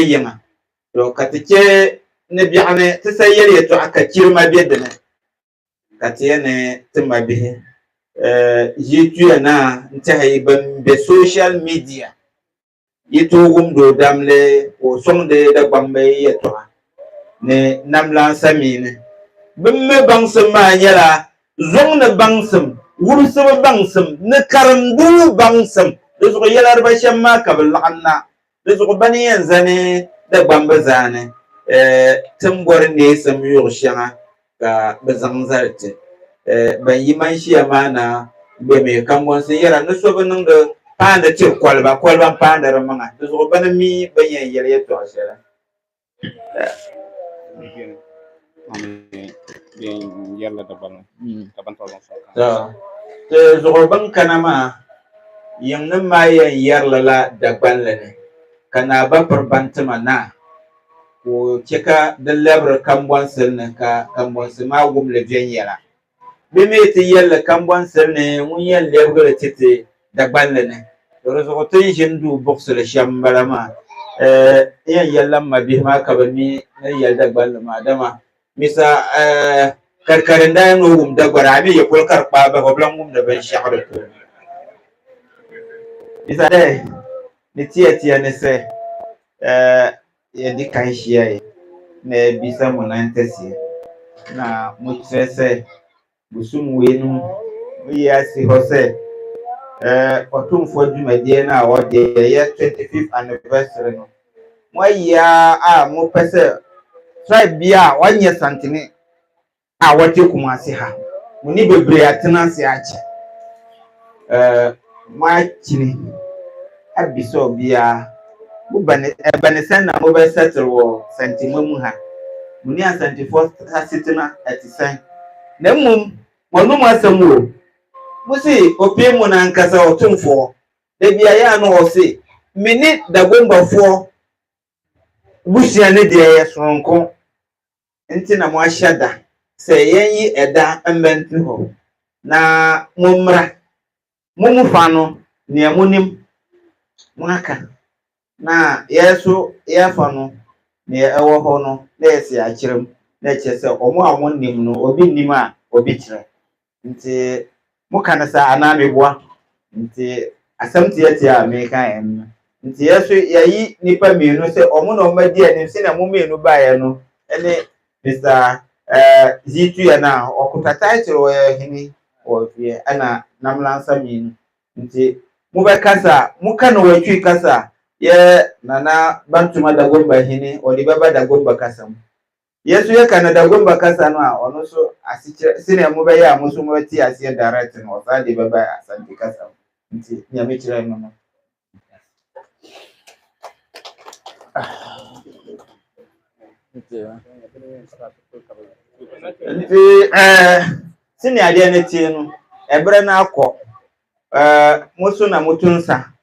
yanga to katike ne biane te sayele to akachir ma biedene katiyene timma bihe yitu na ntahay be social media yitu do damle o sonde da bambe yeto ne namlan samine bimme bangsam ma nyala zong ne bangsam wursum bangsam ne karamdu bangsam deso yelar ba shamma kablana deso bani yanzane da bambe zane timbor ne sam yur shanga ka bazang zarte ban yi man shi amana be me kambon se yara no so banung de panda ti kwalba panda ramanga deso bana mi banyen yere yeto asera bien yalla daban tolong so zoban kanama yang ma yan yarla la dagban lane kana ba perbantama na ko cika da labar kambon sirne ka kambon su ma gumle biyan yara bime ti yalla kambon sirne mun yan labar tete dagban lane to zo to yin du box le shambala ma yan yalla ma bi ma ka ba mi yalla dagban ma dama misa karkarin da no gum dagbara mi ya kul karba ba ko blan gum da ban shahara to misa dai ni tiya ne se ya di kan shiye na bisa mu nan tasi na mu tsese busum wenu mu ya si hose otum fo dwumadie na wode ya 25th anniversary no mo ya mu pese tribe bia wanye santini a wote Kumasi ha muni bebre atena se ache ma chini abiso bia bu bane sana mo be settle wo santimo mu ha muni Asante for asitina atisen na mum wonu mu asem wo musi opie mu na nkasa otumfo de bia ya no o se mini Dagomba fo busia ne de ye sonko nti na mo ahyada se yenyi eda mbenti ho na mumra mumufa no ne munim munaka na yeso yefa no ne ewo ho no na yesi akirem na kyese omo amonim no obi nim a obi kire nti muka na sa anameboa nti asɛmte yɛte a meka en nti yeso yayi nipa mienu se omo na omadi anim se na mo mienu bae no ene Mr. Zitu ya na okuta title wo hini wo fie ana namlansa mienu nti mubekasa muka no watwi kasa ye nana bantuma Dagomba hini odi baba Dagomba kasa yesu ye kana Dagomba kasa no a ono so asiche sine mubeya amuso mwati asiye direct no osade baba Asante kasa nti nyame kire no no nti sine ade ne tie no ebre na akọ muso na mutunsa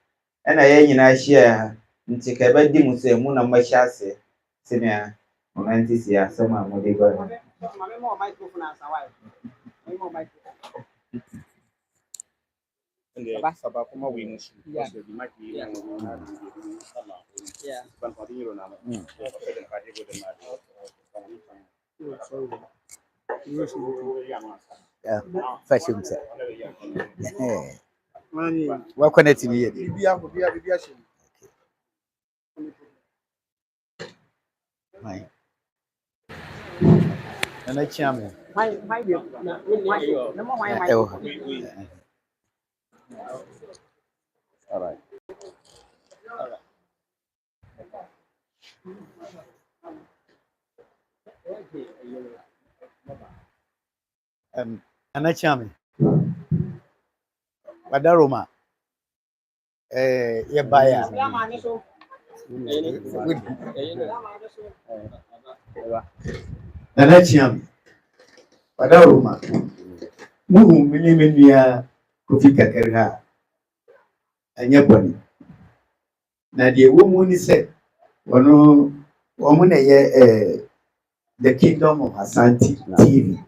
ena ye nyina hia nti ka ba di muso mu na machi ase sine nanti si asema mo de go mame mo microphone asawai mo microphone baba saba kuma we musu so di maki ya ban ko di ro na fashion sa wa connect ni bibia shi mai ana chame mai na mo mai all right ana chame wadaroma ye baya ana chame wadaroma muhu milimia kufika kerha anya boni na die wo mu ni se wono wo na ye the Kingdom of Asante TV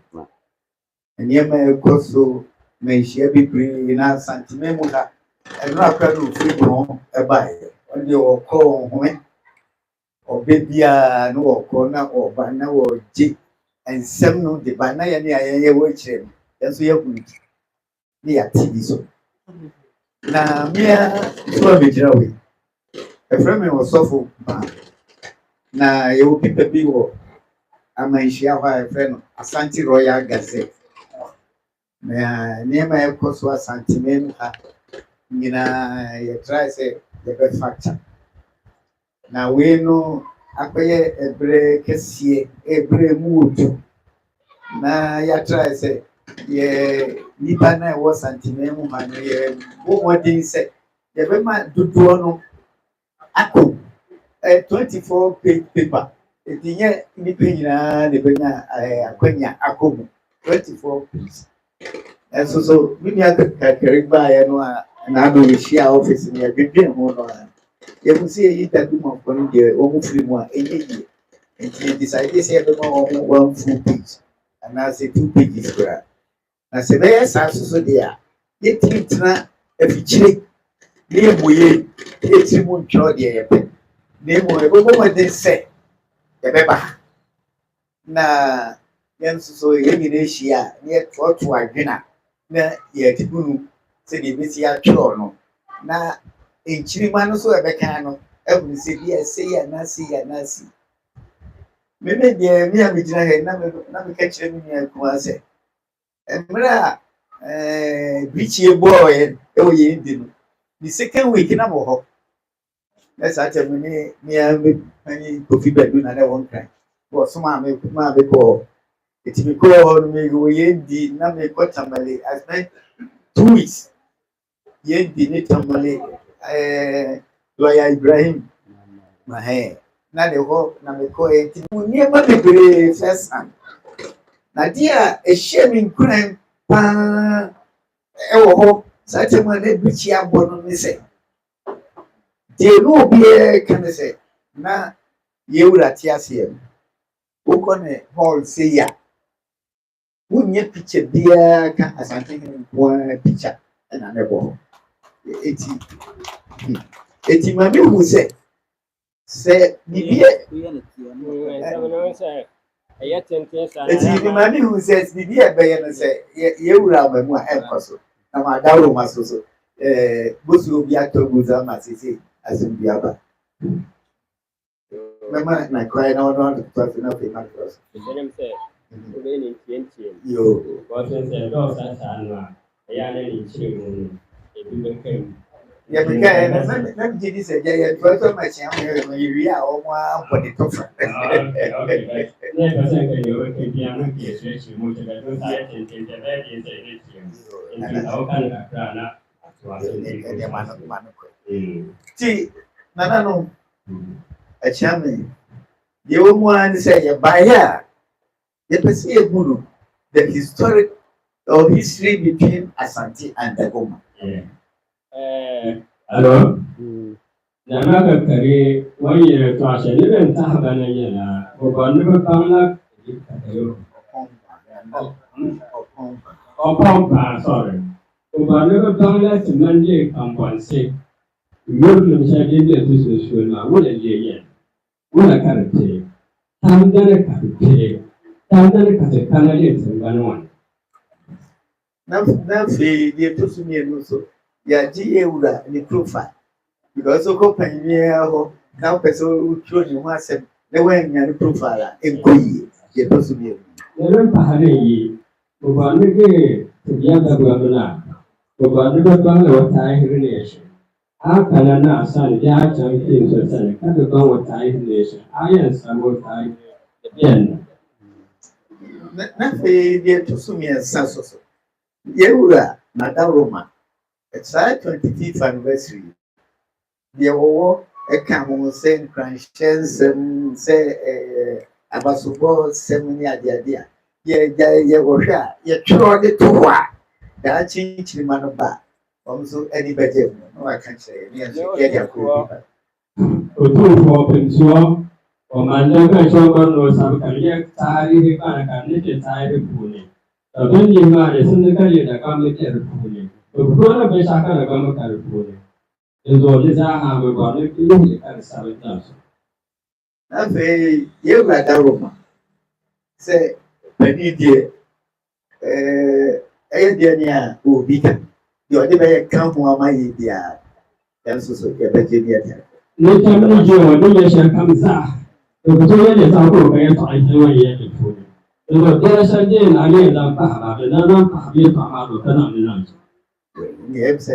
Anyema koso menshia bibiri na santimemu na eno akra no free no e bae onde wo ko home Obebia no corner or banner or jig and some no the banner and I watch him. That's where we be at TV so. Now, mere from it, a friend was so now you will pick a big war. I may share a friend, Asante Royal Gazette. Near my course was Santimen, you try say the best factor. Now we know a break, a break mood. Now you try say, yeah, Nibana was Santimen, and what did he say? The woman do no. 24-page paper. It's independent, the 24 pages. And so we have to carry by and I will share office in your bedroom. You will see that woman from the almost free one any year. And she decided to say one full page. And I say 2 pages for her. I said, yes, I'm so there. Yet it's not if you check, near Boye, it's a moon trod. Nemo ebo de se ebeba na yenso so yenyinehia ne toto adwena na ye tibunu se de besi atwo no na enchirima no so ebeka no ebu se bi ese ya na si meme de mi amigina he na me ka kire mi akuma se emra bichi boy e wo ye ndi no the second week na mo ho. Let's actually me any coffee bedroom and one kind. But some my call it me call me go yendi na me got tamale. I spent 2 weeks. Yendi ni tamale lawyer Ibrahim my hair. Na the ho na me call it never be first hand. Na dia a shaming crime pa e wo ho such a man e bichi abono me say. They no be can say na you ratiasia. Ukone hall say ya. Wunye picture dear can Asante one picture and another. Eti mami who say bibi eti mami who says bibi e be no say ye wura ba mu e koso. Na ma dawo masoso bosu obi atoguza masisi asimbiaba. Mama na cry no to talk enough in my cross. Yo. Yeah, because let me say, yeah, try to my channel you are all one for the top. See, no. A channel. You want to say, by here, you perceive a guru, the historic or history between Asante and Dagomba. Hello? Nanaga Kari, 1 year to us, and even Tahabana Yana, or Banaka Pamla, sorry. Banaka Pamla to Monday, Pampansi. Muslims have been there to school, what a year. What a character. Tamdana Capite, Tamdana Catacanalis and Banon. Now, the Tusumian also. Yeah, G.A. in the profile. Because so company now person who showed you once they were in the profile and go ye. The Tusumian. Never Pahari, Ubanigi, together Guadana, Ubaniga Bangla Thai relation. How can I not sign the action in the Senate? Cut the Bangla Thai relation. I am some Thai. Then, Nothing the Tusumian Sansos. Yeura, Madame Roma. It's our 25th anniversary. The war a camel saying Christians say Abasubo 7 year idea. Yeah, Washa, you tried it to what? That changed the man of that. Also, any better. No, I can't say. Yes, Pension, or Mandaka Shogun or some career, Tari, Panakan, Tari Pune. A when you marry, Senegal, the committee Pune. The Puna Besaka, Gamma Pune. And so, this I have a body and 7,000. afei yɛwura Dagomba sɛ pani deɛ ɛyɛ deɛ ne a obi ka deɛ ɔde bɛyɛ ka ho ama yɛ biara ɛnso so yɛbɛgye ne ɛdeɛ ne tam no gye wɔ ne yɛ hyɛ kam saa ɛkoto yɛ ne saa kɔ bɛyɛ fa ɛsɛ wɔ yɛ ɛfo no ɛwɔ deɛ hyɛ gye na ne da pa ha bɛ na na pa bi pa ma do kana ne nan ne ɛm sɛ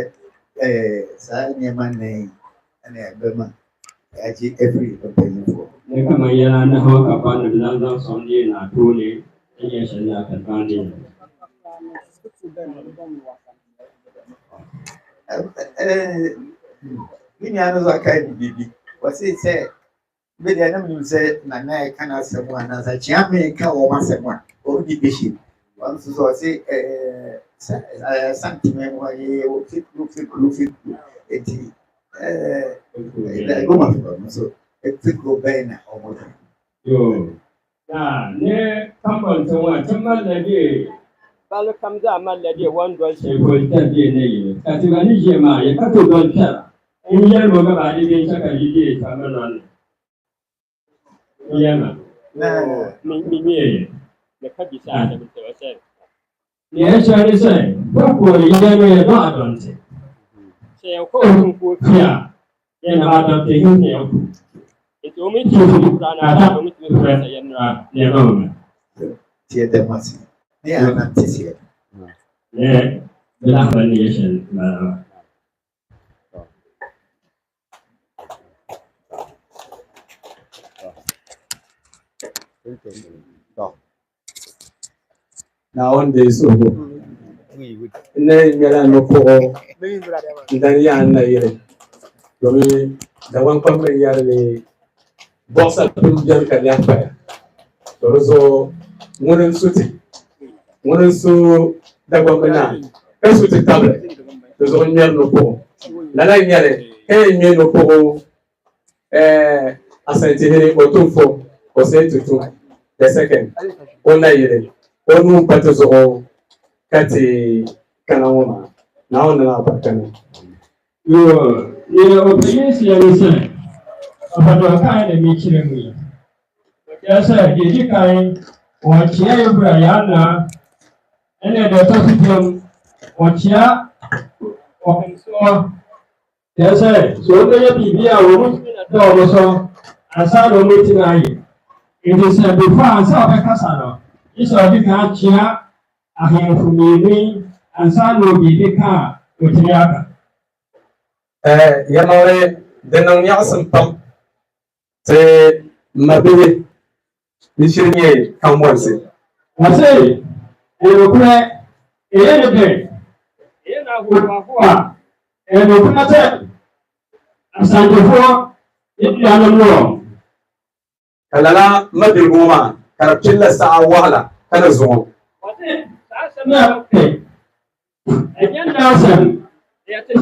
saa nneɛma nnan ɛna ɛbɛma agye afiri mpanyinfoɔ ne kama yɛ na ho ka pa ne na na sɔn ne na to ne yɛ hyɛ na ka pa ne ne nua no so aka ne biribi wɔse sɛ bɛdeɛ na menim sɛ nana ɛka no asɛm a nansa kyea me ka wɔm asɛm a ɔmde bɛhyɛ ɔno so sɛ ɔse santime mu ayɛ wɔfikuro ɛnti Dagomba no so fikuro bɛn na ɔmɔda yo na ne kambal tawa tamal da de balo kamza amal da de wan don sai ko ta de ne yi ka ti gani je ma ya ka to don ta in yar mo ga ba de saka yi ta mana yana na mi ne ka bi sa da ta wasa ne ya shari sai ba ko ya ne ya ba don te sai ko ko fiya yana ba don te hin ne ko ito mi ti rana da mi ti rasa yana ne ba mu tie dɛm ase ne anante seɛ ne bila ba ne ya shan ba na wanda ya so ina yara no ko dan ya na yare domin da wan kwamre yare ne bossa dum jan ka ya fa to zo wurin su Dagomba na kai su ti table to zo nyar no ko la la nyare e nye no ko Asante here otumfo o se tutu the second ona yire onu pato zo kati kana woma na ona na pakana yo ye opinions ya ni se abato ka ne mi kire mu ya sa ye ji kai wa chia yo bra ya na ene de to fitum wa chia o so ya sa so de ya bi bia wo mu na do so asa do mu ti na yi it is before asa be kasa no isa bi ka chia ahemfo ni ansa no bi de ka o ti aka yamare denan yasin pam te mabere ni shirye kan wanse wase elokure eyede na huwa elokure te asantefo idiano mo kalala madir goma karabcin la sa'a wahala kana zuwa wase sa sama ke enyan da san ya te